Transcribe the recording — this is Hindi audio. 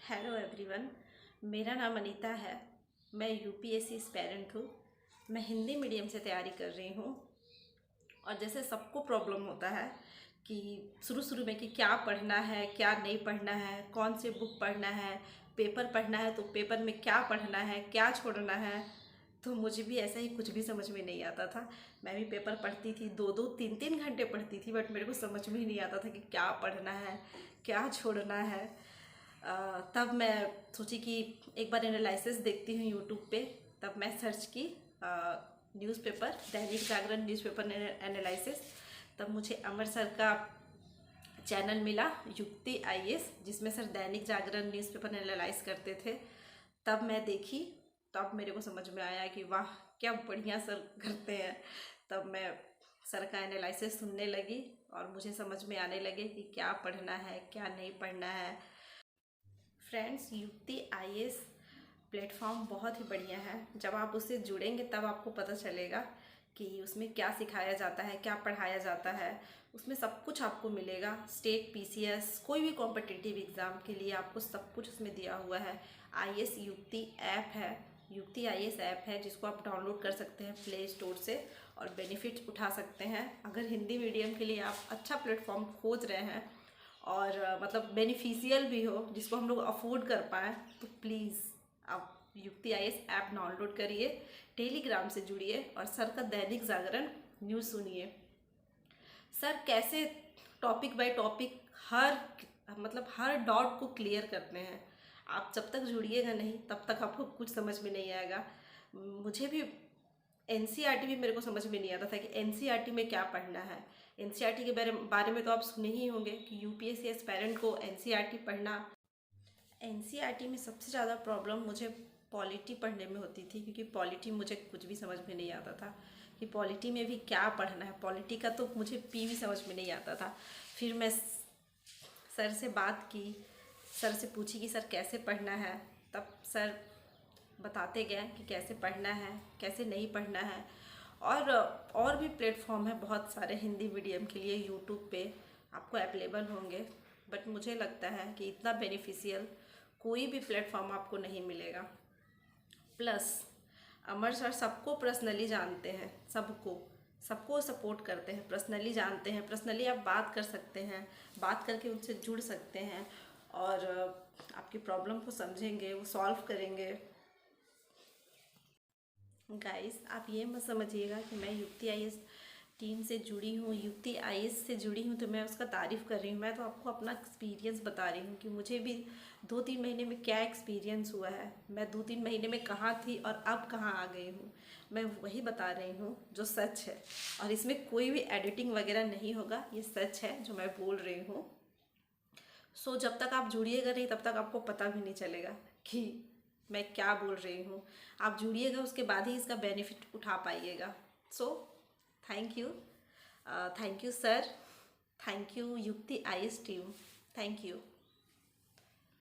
हेलो एवरीवन, मेरा नाम अनीता है। मैं यूपीएससी एस्पायरेंट हूँ। मैं हिंदी मीडियम से तैयारी कर रही हूँ। और जैसे सबको प्रॉब्लम होता है कि शुरू शुरू में कि क्या पढ़ना है, क्या नहीं पढ़ना है, कौन से बुक पढ़ना है, पेपर पढ़ना है तो पेपर में क्या पढ़ना है, क्या छोड़ना है। तो मुझे भी ऐसा ही कुछ भी समझ में नहीं आता था। मैं भी पेपर पढ़ती थी, 2-2 3-3 घंटे पढ़ती थी, बट मेरे को समझ में ही नहीं आता था कि क्या पढ़ना है, क्या छोड़ना है। तब मैं सोची कि एक बार एनालिसिस देखती हूँ यूट्यूब पे। तब मैं सर्च की newspaper, Dainik Jagran newspaper analysis. तब मुझे अमर सर का चैनल मिला, युक्ति आईएएस, जिसमें sir Dainik Jagran newspaper analyse करते थे। तब मैं देखी, तब मेरे को समझ में आया कि वाह क्या बढ़िया सर करते हैं। तब मैं सर का एनालिसिस सुनने लगी और मुझे समझ में आने लगे कि क्या पढ़ना है, क्या नहीं पढ़ना है। फ्रेंड्स, युक्ति आईएएस प्लेटफॉर्म बहुत ही बढ़िया है। जब आप उससे जुड़ेंगे तब आपको पता चलेगा कि उसमें क्या सिखाया जाता है, क्या पढ़ाया जाता है। उसमें सब कुछ आपको मिलेगा। स्टेट, पीसीएस, कोई भी कॉम्पिटिटिव एग्ज़ाम के लिए आपको सब कुछ उसमें दिया हुआ है। आईएएस युक्ति ऐप है, युक्ति आईएएस ऐप है, जिसको आप डाउनलोड कर सकते हैं प्ले स्टोर से और बेनिफिट उठा सकते हैं। अगर हिंदी मीडियम के लिए आप अच्छा प्लेटफॉर्म खोज रहे हैं और मतलब बेनिफिशियल भी हो, जिसको हम लोग अफोर्ड कर पाएँ, तो प्लीज़ आप युक्ति आईएएस ऐप डाउनलोड करिए, टेलीग्राम से जुड़िए और सर का दैनिक जागरण न्यूज़ सुनिए। सर कैसे topic by topic her dot को क्लियर करते हैं। आप जब तक जुड़िएगा नहीं तब तक आपको कुछ समझ में नहीं आएगा। मुझे भी एनसीईआरटी भी मेरे को समझ में नहीं आता था कि एनसीईआरटी में क्या पढ़ना है। एनसीईआरटी के बारे में तो आप सुने ही होंगे कि यूपीएससी एस्पायरेंट को एनसीईआरटी पढ़ना। एनसीईआरटी में सबसे ज़्यादा प्रॉब्लम मुझे पॉलिटी पढ़ने में होती थी, क्योंकि पॉलिटी मुझे कुछ भी समझ में नहीं आता था कि पॉलिटी में भी क्या पढ़ना है। पॉलिटी का तो मुझे पी भी समझ में नहीं आता था। फिर मैं सर से बात की, सर से पूछी कि सर कैसे पढ़ना है। तब सर बताते गए कि कैसे पढ़ना है, कैसे नहीं पढ़ना है। और भी प्लेटफॉर्म है बहुत सारे हिंदी मीडियम के लिए, यूट्यूब पे आपको अवेलेबल होंगे। बट मुझे लगता है कि इतना बेनिफिशियल कोई भी प्लेटफॉर्म आपको नहीं मिलेगा। प्लस अमर सर सबको पर्सनली जानते हैं, सबको सपोर्ट करते हैं, पर्सनली जानते हैं। पर्सनली आप बात कर सकते हैं, बात करके उनसे जुड़ सकते हैं और आपकी प्रॉब्लम को समझेंगे, वो सॉल्व करेंगे। गाइस, आप ये मत समझिएगा कि मैं युक्ति आईएएस टीम से जुड़ी हूँ, युक्ति आईएएस से जुड़ी हूँ तो मैं उसका तारीफ़ कर रही हूँ। मैं तो आपको अपना एक्सपीरियंस बता रही हूँ कि मुझे भी 2-3 महीने में क्या एक्सपीरियंस हुआ है। मैं 2-3 महीने में कहाँ थी और अब कहाँ आ गई हूँ, मैं वही बता रही हूँ जो सच है। और इसमें कोई भी एडिटिंग वगैरह नहीं होगा, ये सच है जो मैं बोल रही हूँ। सो जब तक आप जुड़िएगा नहीं तब तक आपको पता भी नहीं चलेगा कि मैं क्या बोल रही हूँ। आप जुड़िएगा, उसके बाद ही इसका बेनिफिट उठा पाइएगा। So thank you, thank you sir, thank you Yukti IAS team, thank you.